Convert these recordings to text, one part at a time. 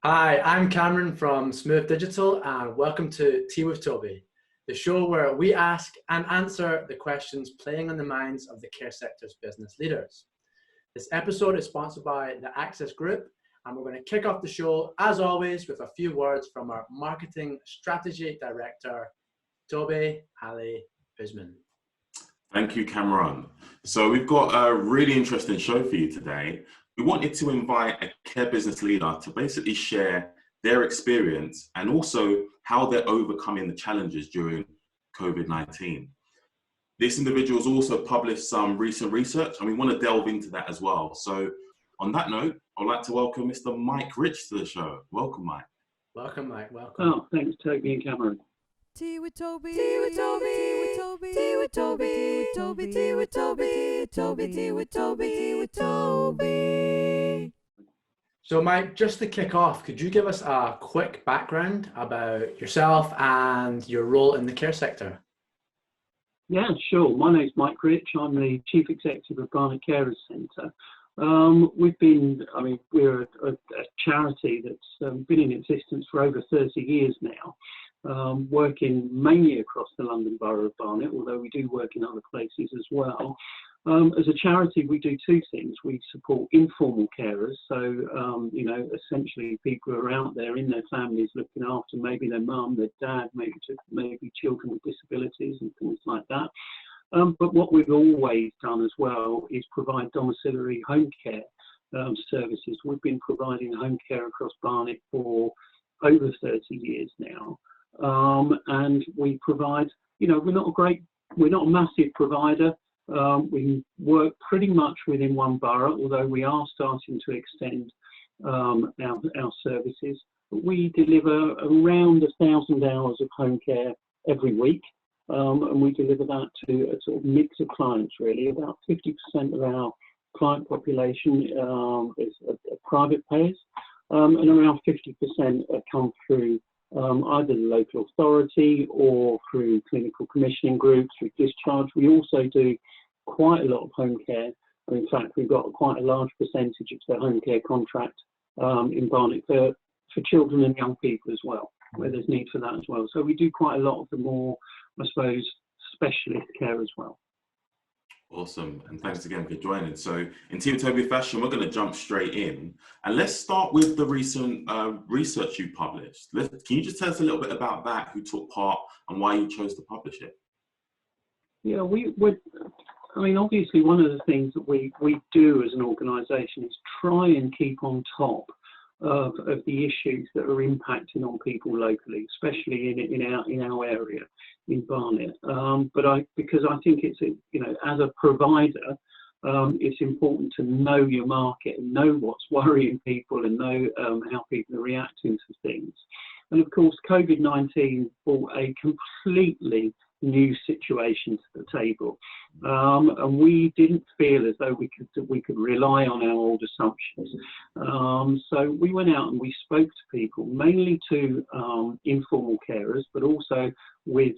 Hi, I'm Cameron from Smooth Digital, and welcome to Tea with Tobi, the show where we ask and answer the questions playing on the minds of the care sector's business leaders. This episode is sponsored by the Access Group, and we're going to kick off the show, as always, with a few words from our Marketing Strategy Director, Tobi Ali Usman. Thank you, Cameron. So we've got a really interesting show for you today. We wanted to invite a care business leader to basically share their experience and also how they're overcoming the challenges during COVID-19. This individual has also published some recent research, and we want to delve into that as well. So on that note, I'd like to welcome Mr. Mike Rich to the show. Welcome, Mike. Welcome, Mike. Welcome. Oh, thanks, Toby and Cameron. Tea with Tobi, tea with Tobi, tea with Tobi, tea with Tobi, tea with Tobi, tea with Tobi, tea with Tobi, tea with Tobi. So Mike, just to kick off, could you give us a quick background about yourself and your role in the care sector? Yeah, sure. My name's Mike Rich. I'm the Chief Executive of Barnet Carers Centre. We're a charity that's been in existence for over 30 years now, working mainly across the London Borough of Barnet, although we do work in other places as well. As a charity, we do two things. We support informal carers, so, essentially people who are out there in their families looking after maybe their mum, their dad, maybe children with disabilities and things like that. But what we've always done as well is provide domiciliary home care services. We've been providing home care across Barnet for over 30 years now. And we provide, we're not a massive provider. We work pretty much within one borough, although we are starting to extend our services. We deliver around 1,000 hours of home care every week. And we deliver that to a sort of mix of clients, really. About 50% of our client population is private payers, and around 50% come through either the local authority or through clinical commissioning groups, through discharge. We also do quite a lot of home care. In fact, we've got quite a large percentage of the home care contract in Barnet for children and young people as well, where there's need for that as well. So we do quite a lot of the more, I suppose, specialist care as well. Awesome, and thanks again for joining. So in Tea with Tobi fashion, we're going to jump straight in, and let's start with the recent research you published. Can you just tell us a little bit about that, who took part and why you chose to publish it? Yeah, obviously one of the things that we do as an organisation is try and keep on top of the issues that are impacting on people locally, especially in our area in Barnet. Because I think it's as a provider, it's important to know your market and know what's worrying people and know how people are reacting to things. And of course, COVID-19 brought a completely new situation to the table, and we didn't feel as though we could rely on our old assumptions. So we went out and we spoke to people, mainly to informal carers, but also with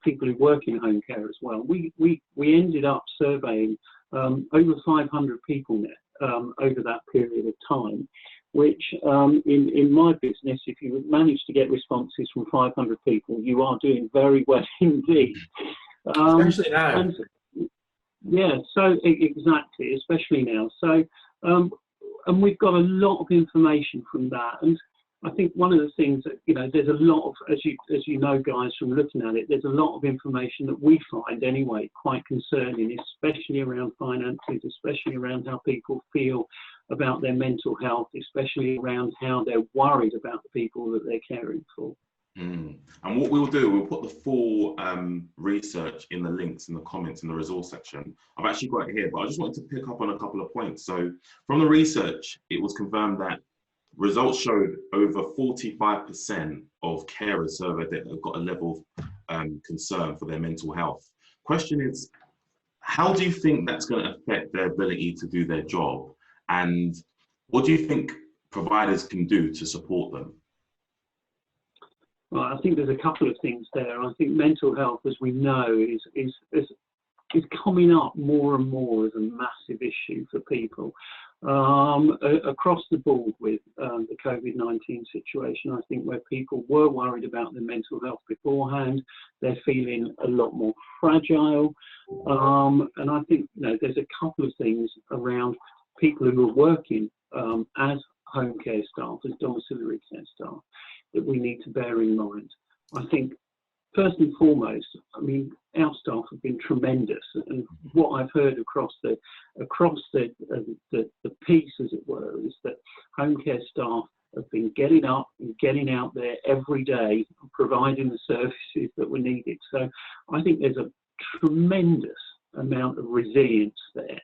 people who work in home care as well. We ended up surveying over 500 people over that period of time, which in my business, if you manage to get responses from 500 people, you are doing very well indeed. Especially now. Exactly, especially now. So, and we've got a lot of information from that. And I think one of the things that, there's a lot of, as you know, guys, from looking at it, there's a lot of information that we find anyway quite concerning, especially around finances, especially around how people feel about their mental health, especially around how they're worried about the people that they're caring for. And what we'll do, we'll put the full research in the links in the comments in the resource section. I've actually got it here, but I just wanted to pick up on a couple of points. So from the research, it was confirmed that results showed over 45% of carers surveyed that have got a level of concern for their mental health. Question is, how do you think that's going to affect their ability to do their job? And what do you think providers can do to support them? Well, I think there's a couple of things there. I think mental health, as we know, is coming up more and more as a massive issue for people. across the board with the COVID-19 situation. I think where people were worried about their mental health beforehand, they're feeling a lot more fragile. And I think, you know, there's a couple of things around people who are working as home care staff, as domiciliary care staff, that we need to bear in mind. I think first and foremost, I mean, our staff have been tremendous, and what I've heard across the piece, as it were, is that home care staff have been getting up and getting out there every day, providing the services that were needed. So I think there's a tremendous amount of resilience there,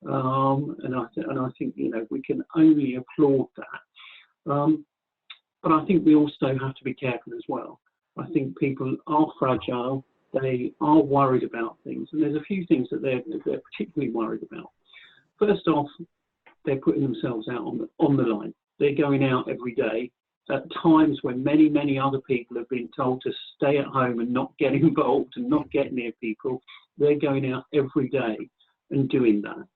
and I think, you know, we can only applaud that. But I think we also have to be careful as well. I think people are fragile, they are worried about things, and there's a few things that they're particularly worried about. First off, they're putting themselves out on the line. They're going out every day at times when many other people have been told to stay at home and not get involved and not get near people. They're going out every day and doing that.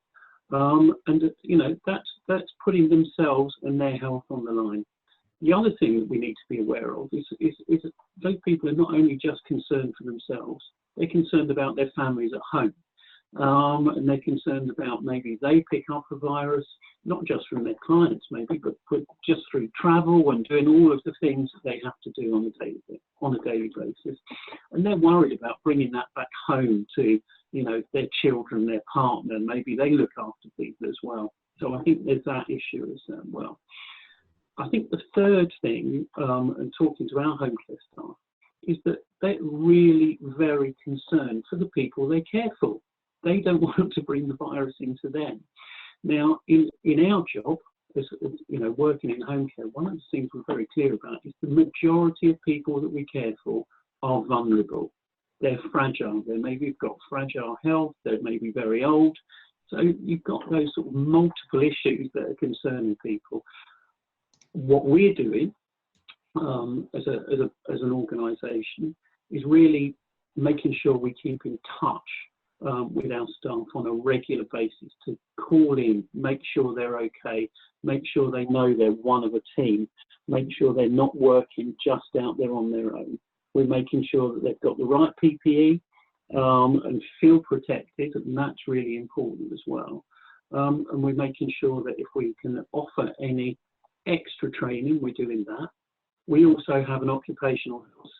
And you know, that's putting themselves and their health on the line. The other thing that we need to be aware of is those people are not only just concerned for themselves, they're concerned about their families at home. And they're concerned about maybe they pick up a virus, not just from their clients maybe, but just through travel and doing all of the things that they have to do on a daily basis. And they're worried about bringing that back home to, you know, their children, their partner, maybe they look after people as well. So I think there's that issue as well. I think the third thing, and talking to our home care staff, is that they're really very concerned for the people they care for. They don't want to bring the virus into them. Now, in our job, as you know, working in home care, one of the things we're very clear about is the majority of people that we care for are vulnerable. They're fragile. They maybe have got fragile health. They may be very old. So you've got those sort of multiple issues that are concerning people. What we're doing as an organisation is really making sure we keep in touch with our staff on a regular basis, to call in, make sure they're okay, make sure they know they're one of a team, make sure they're not working just out there on their own. We're making sure that they've got the right PPE and feel protected, and that's really important as well. And we're making sure that if we can offer any extra training, we're doing that. We also have an occupational health.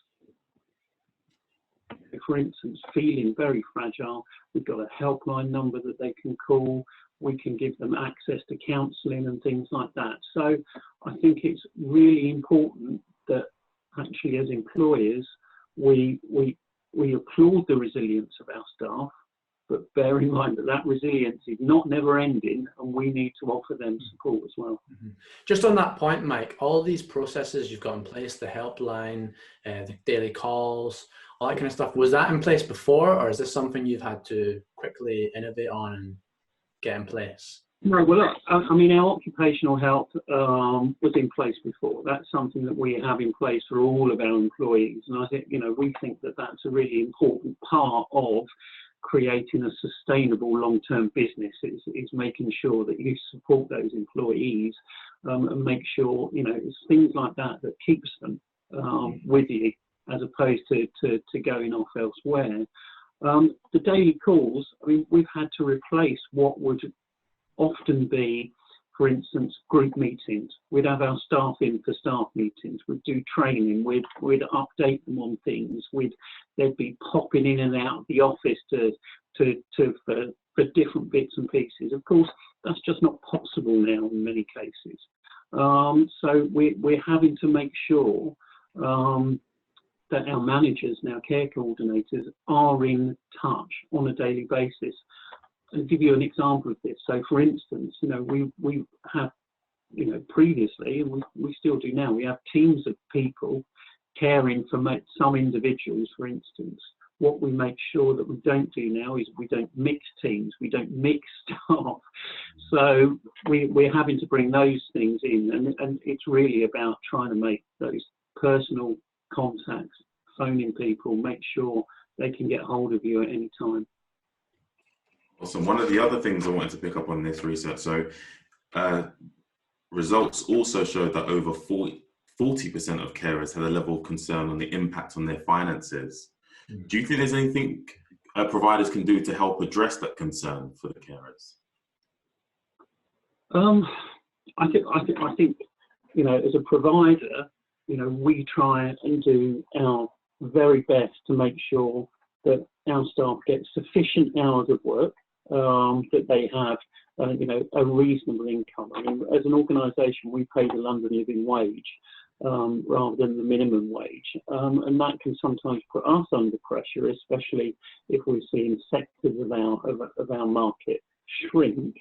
For instance, feeling very fragile, we've got a helpline number that they can call. We can give them access to counselling and things like that. So I think it's really important that actually as employers, we applaud the resilience of our staff, but bear in mind that resilience is not never ending, and we need to offer them support as well. Mm-hmm. Just on that point, Mike, all these processes you've got in place, the helpline, the daily calls, all that kind of stuff, was that in place before, or is this something you've had to quickly innovate on and get in place? No, well, look, I mean, our occupational health was in place before. That's something that we have in place for all of our employees. And I think, you know, we think that that's a really important part of creating a sustainable long-term business, is making sure that you support those employees and make sure, you know, it's things like that that keeps them with you, as opposed to going off elsewhere. The daily calls, I mean, we've had to replace what would often be, for instance, group meetings. We'd have our staff in for staff meetings, we'd do training, we'd update them on things, they'd be popping in and out of the office for different bits and pieces. Of course, that's just not possible now in many cases. So we're having to make sure that our managers and our care coordinators are in touch on a daily basis. I'll give you an example of this. So, for instance, you know, we have, you know, previously, and we still do now, we have teams of people caring for some individuals, for instance. What we make sure that we don't do now is we don't mix teams, we don't mix staff. So we're having to bring those things in, and it's really about trying to make those personal contacts, phoning people, make sure they can get hold of you at any time. Awesome. One of the other things I wanted to pick up on this research, so results also showed that over 40% of carers had a level of concern on the impact on their finances. Do you think there's anything providers can do to help address that concern for the carers? I think, you know, as a provider, you know, we try and do our very best to make sure that our staff get sufficient hours of work, that they have, you know, a reasonable income. I mean, as an organisation, we pay the London Living Wage rather than the minimum wage, and that can sometimes put us under pressure, especially if we're seeing sectors of our market shrink.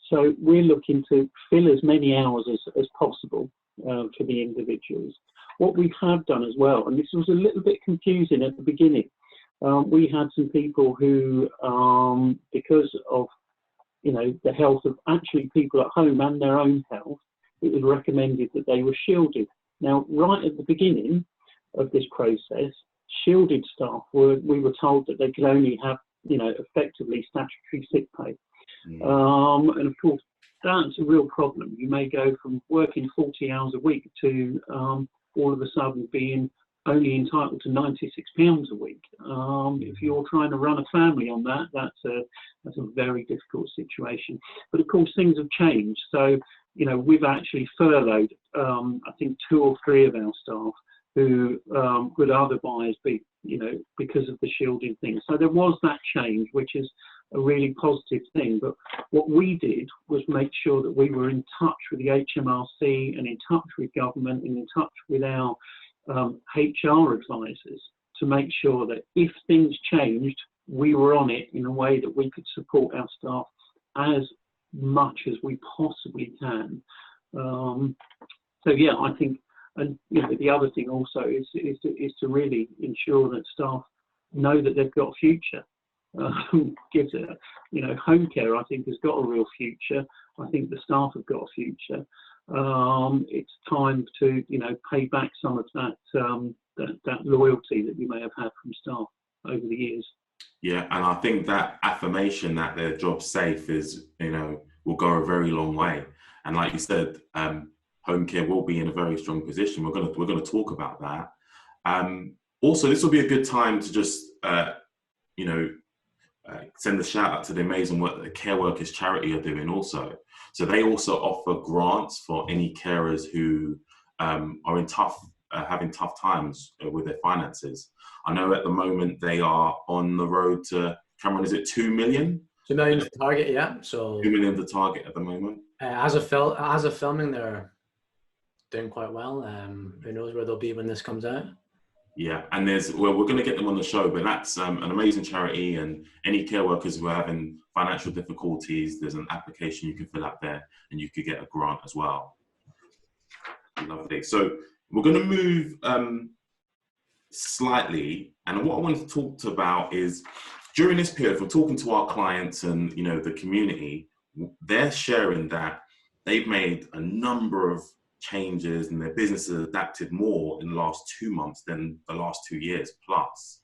So we're looking to fill as many hours as possible for the individuals. What we have done as well, and this was a little bit confusing at the beginning, we had some people who, because of, you know, the health of actually people at home and their own health, it was recommended that they were shielded. Now, right at the beginning of this process, shielded staff we were told that they could only have, you know, effectively statutory sick pay. And of course, that's a real problem. You may go from working 40 hours a week to all of a sudden being only entitled to £96 a week. If you're trying to run a family on that, that's a very difficult situation. But of course, things have changed. So, you know, we've actually furloughed, I think, 2 or 3 of our staff who would otherwise be, you know, because of the shielding thing. So there was that change, which is a really positive thing. But what we did was make sure that we were in touch with the HMRC and in touch with government and in touch with our HR advisors to make sure that if things changed, we were on it in a way that we could support our staff as much as we possibly can. So yeah, I think, and you know, the other thing also is to really ensure that staff know that they've got a future. Gives it, you know, home care, I think, has got a real future. I think the staff have got a future. It's time to, you know, pay back some of that loyalty that you may have had from staff over the years. Yeah, and I think that affirmation that their job's safe is, you know, will go a very long way. And like you said, home care will be in a very strong position. We're gonna talk about that. Also, this will be a good time to just, you know, send a shout out to the amazing work that the Care Workers charity are doing also. So they also offer grants for any carers who are in having tough times with their finances. I know at the moment they are on the road to, Cameron, is it 2 million? 2 million to target, yeah. So 2 million to target at the moment. As of filming, they're doing quite well. Who knows where they'll be when this comes out? Yeah, and we're going to get them on the show, but that's an amazing charity, and any care workers who are having financial difficulties, there's an application you can fill out there and you could get a grant as well. Lovely. So we're going to move slightly, and what I wanted to talk about is during this period, we're talking to our clients and, you know, the community, they're sharing that they've made a number of changes and their business has adapted more in the last 2 months than the last 2 years plus.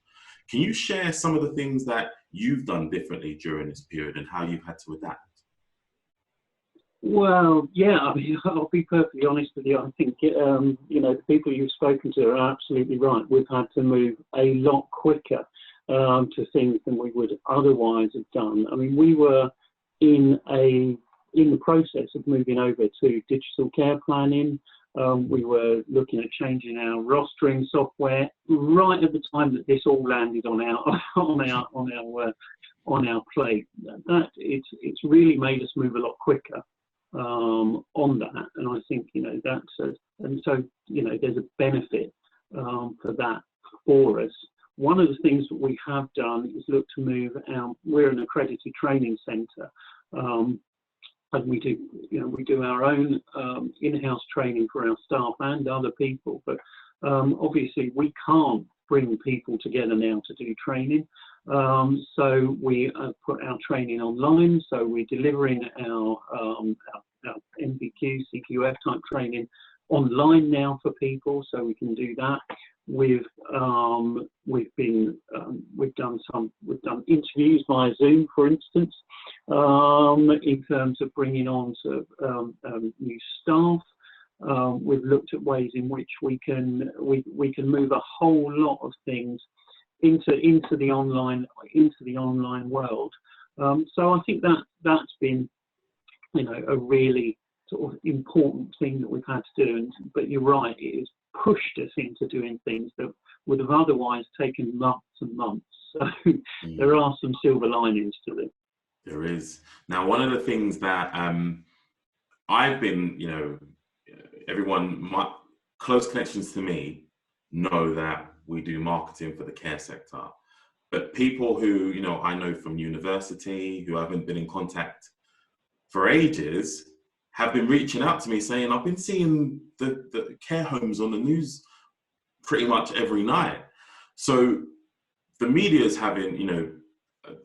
Can you share some of the things that you've done differently during this period and how you've had to adapt? Well, yeah, I mean, I'll be perfectly honest with you. I think, you know, the people you've spoken to are absolutely right. We've had to move a lot quicker to things than we would otherwise have done. I mean, we were in the process of moving over to digital care planning. We were looking at changing our rostering software right at the time that this all landed on our plate. It's really made us move a lot quicker on that, and I think, you know, and so, you know, there's a benefit for that for us. One of the things that we have done is look to move we're an accredited training centre. And we do our own in-house training for our staff and other people, but obviously we can't bring people together now to do training. So we put our training online. So we're delivering our MVQ, CQF type training online now for people, so we can do that. We've done interviews via Zoom, for instance, in terms of bringing on new staff. We've looked at ways in which we can move a whole lot of things into the online world. So I think that's been, a really sort of important thing that we've had to do. But you're right, it has pushed us into doing things that would have otherwise taken months and months. So there are some silver linings to it. There is. Now, one of the things that I've been, everyone, my close connections to me know that we do marketing for the care sector. But people who, I know from university, who haven't been in contact for ages, have been reaching out to me saying, I've been seeing the care homes on the news pretty much every night. So the media is having,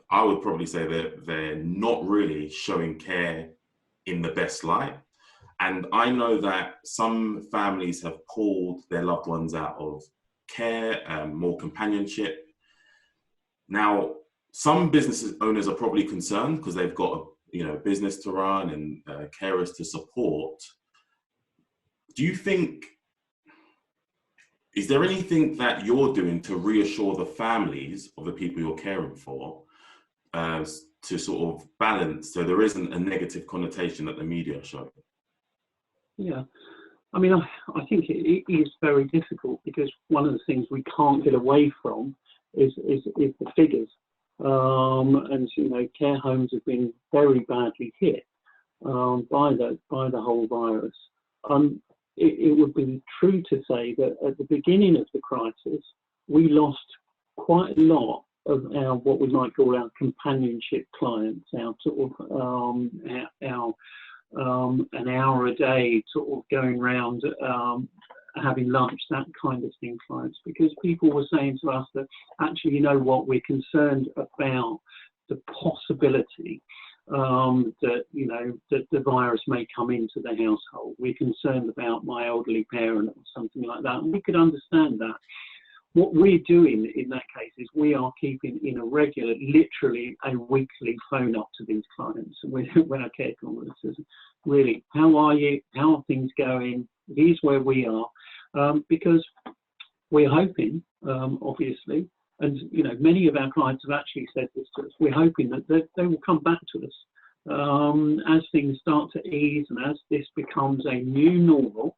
I would probably say that they're not really showing care in the best light. And I know that some families have pulled their loved ones out of care, more companionship. Now, some business owners are probably concerned because they've got a business to run and carers to support. Do you think, is there anything that you're doing to reassure the families of the people you're caring for to sort of balance so there isn't a negative connotation that the media show? Yeah, I mean, I think it is very difficult because one of the things we can't get away from is the figures. And care homes have been very badly hit by the whole virus. It would be true to say that at the beginning of the crisis, we lost quite a lot of our, what we might call our companionship clients, our sort of an hour a day sort of going round having lunch, that kind of thing, clients, because people were saying to us that actually, we're concerned about the possibility that the virus may come into the household. We're concerned about my elderly parent or something like that, and we could understand that. What we're doing in that case is we are keeping in a regular, literally a weekly phone up to these clients when our care conferences. Really, how are you? How are things going? Here's where we are, because we're hoping, obviously, and many of our clients have actually said this to us. We're hoping that they will come back to us as things start to ease and as this becomes a new normal.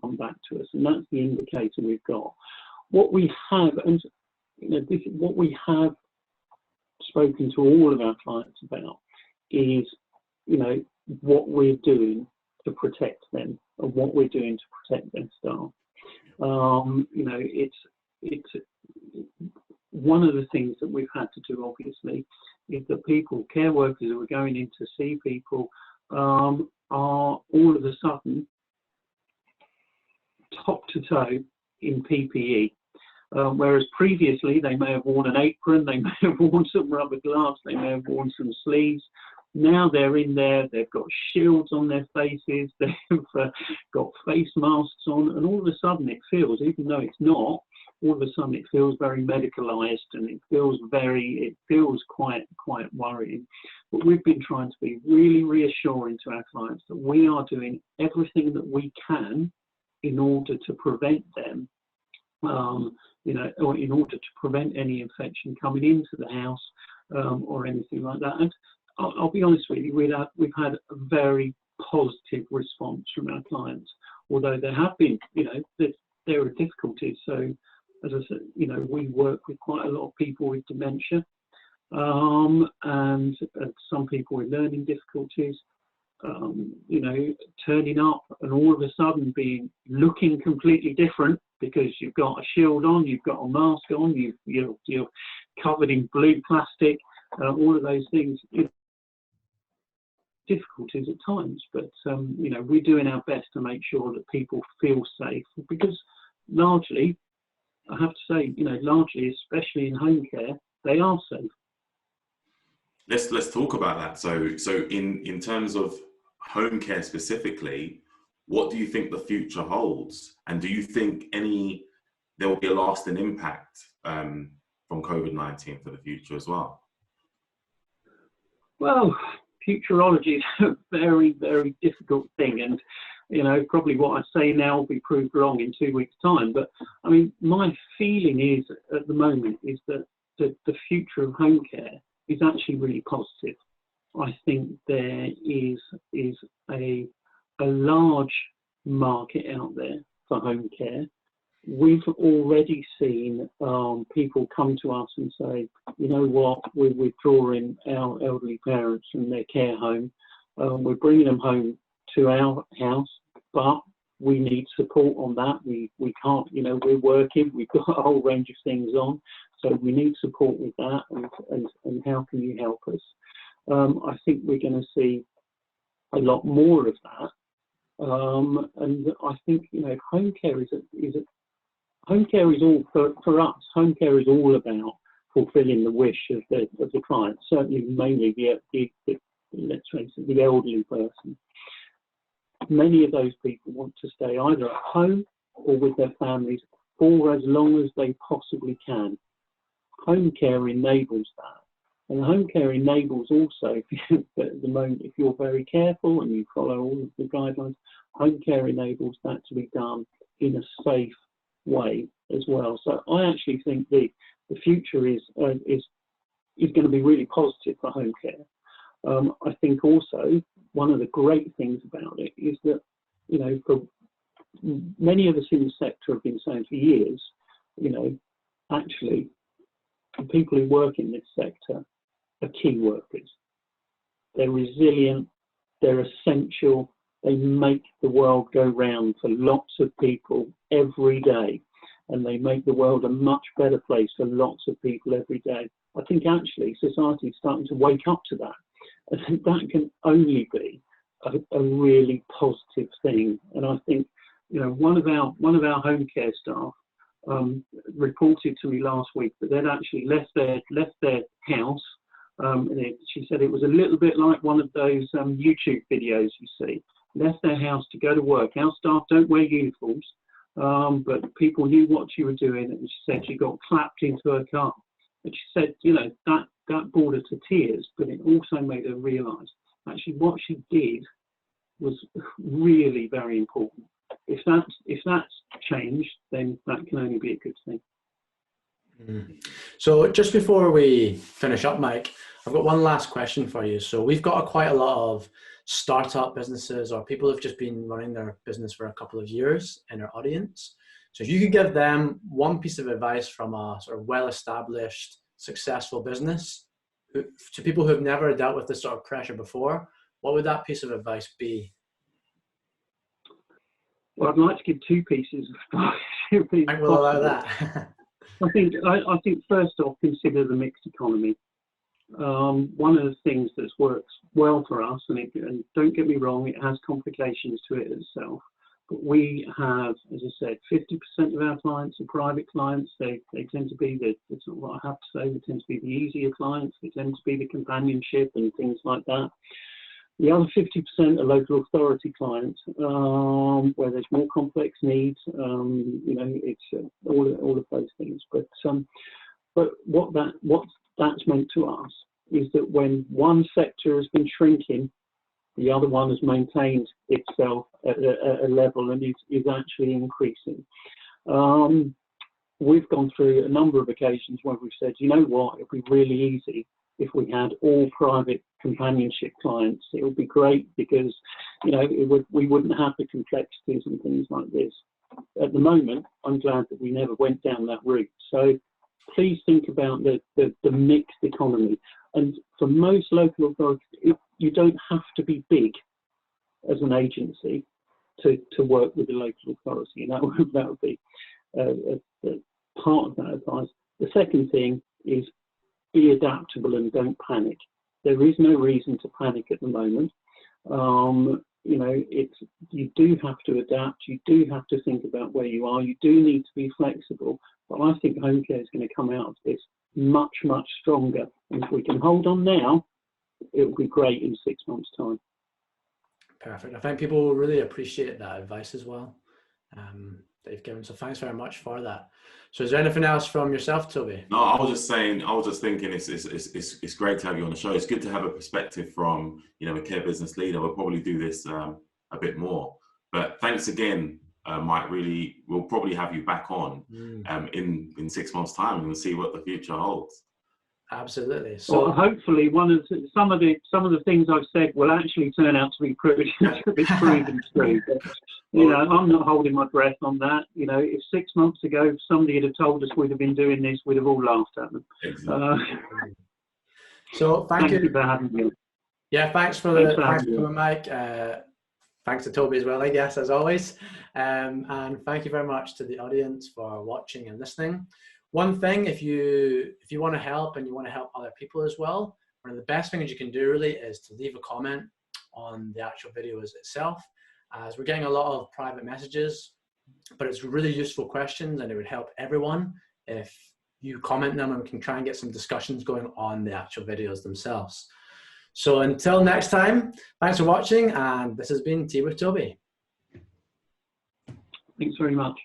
Come back to us, and that's the indicator we've got. What we have, and what we have spoken to all of our clients about is, what we're doing to protect them and what we're doing to protect their staff. It's one of the things that we've had to do, obviously, is that care workers who are going in to see people are all of a sudden top to toe in PPE, whereas previously they may have worn an apron, they may have worn some rubber gloves, they may have worn some sleeves. Now they're in there, they've got shields on their faces, they've got face masks on, and all of a sudden it feels, even though it's not, all of a sudden it feels very medicalised, and it feels quite worrying. But we've been trying to be really reassuring to our clients that we are doing everything that we can in order to prevent them, or in order to prevent any infection coming into the house or anything like that. And I'll be honest with you, we've had a very positive response from our clients, although there have been, there are difficulties. So, as I said, we work with quite a lot of people with dementia, and some people with learning difficulties. Turning up and all of a sudden looking completely different because you've got a shield on, you've got a mask on, you're covered in blue plastic, all of those things. Difficulties at times, but we're doing our best to make sure that people feel safe, because largely, I have to say, largely, especially in home care, they are safe. Let's talk about that. So in terms of home care specifically, what do you think the future holds? And do you think there will be a lasting impact from COVID-19 for the future as well? Well, futurology is a very, very difficult thing, and probably what I say now will be proved wrong in 2 weeks' time. But I mean, my feeling is at the moment is that the future of home care is actually really positive. I think there is a large market out there for home care. We've already seen people come to us and say, you know what, we're withdrawing our elderly parents from their care home. We're bringing them home to our house, but we need support on that. We can't, we're working, we've got a whole range of things on, so we need support with that, and how can you help us? I think we're going to see a lot more of that. And I think, home care home care is all, for us, home care is all about fulfilling the wish of the client, certainly mainly let's face it, the elderly person. Many of those people want to stay either at home or with their families for as long as they possibly can. Home care enables that. And home care enables also, at the moment, if you're very careful and you follow all of the guidelines, home care enables that to be done in a safe way as well. So I actually think the future is going to be really positive for home care. I think also one of the great things about it is that, for many of us in the sector have been saying for years, actually, the people who work in this sector are key workers. They're resilient, they're essential, they make the world go round for lots of people every day, and they make the world a much better place for lots of people every day. I think actually society is starting to wake up to that. I think that can only be a really positive thing. And I think, one of our home care staff reported to me last week that they'd actually left their house. She said it was a little bit like one of those YouTube videos you see. Left their house to go to work. Our staff don't wear uniforms, but people knew what she was doing, and she said she got clapped into her car. And she said, that brought her to tears, but it also made her realise actually what she did was really very important. If that's changed, then that can only be a good thing. So just before we finish up, Mike, I've got one last question for you. So we've got quite a lot of startup businesses or people who've just been running their business for a couple of years in our audience. So if you could give them one piece of advice from a sort of well-established, successful business to people who have never dealt with this sort of pressure before, what would that piece of advice be? Well, I'd like to give two pieces of advice. I will allow that. I think first off, consider the mixed economy. One of the things that works well for us, and don't get me wrong, it has complications to it itself, but we have, as I said, 50% of our clients are private clients. They tend to be it's not what I have to say, they tend to be the easier clients, they tend to be the companionship and things like that. The other 50% are local authority clients, where there's more complex needs. It's all of those things. But what that's meant to us is that when one sector has been shrinking, the other one has maintained itself at a level and is actually increasing. We've gone through a number of occasions where we've said, you know what, it'd be really easy if we had all private companionship clients. It would be great because, we wouldn't have the complexities and things like this. At the moment, I'm glad that we never went down that route. So please think about the mixed economy. And for most local authorities, you don't have to be big as an agency to work with the local authority, and that would be part of that advice. The second thing is be adaptable and don't panic. There is no reason to panic at the moment. You do have to adapt. You do have to think about where you are. You do need to be flexible. But I think home care is going to come out of this much, much stronger. And if we can hold on now, it will be great in 6 months' time. Perfect. I think people will really appreciate that advice as well that you've given. So thanks very much for that. So is there anything else from yourself, Tobi? No, I was just thinking it's great to have you on the show. It's good to have a perspective from, a care business leader. We'll probably do this a bit more. But thanks again, Mike. We'll probably have you back on in 6 months' time, and we'll see what the future holds. Absolutely. So well, hopefully, some of the things I've said will actually turn out to be proven true. But, I'm not holding my breath on that. If 6 months ago somebody had told us we'd have been doing this, we'd have all laughed at them. Exactly. So thank you for having me. Yeah, thanks for Mike. Thanks to Tobi as well, I guess, as always. And thank you very much to the audience for watching and listening. One thing, if you want to help and you want to help other people as well, one of the best things you can do really is to leave a comment on the actual videos itself, as we're getting a lot of private messages, but it's really useful questions and it would help everyone if you comment them, and we can try and get some discussions going on the actual videos themselves. So until next time, thanks for watching, and this has been Tea with Tobi. Thanks very much.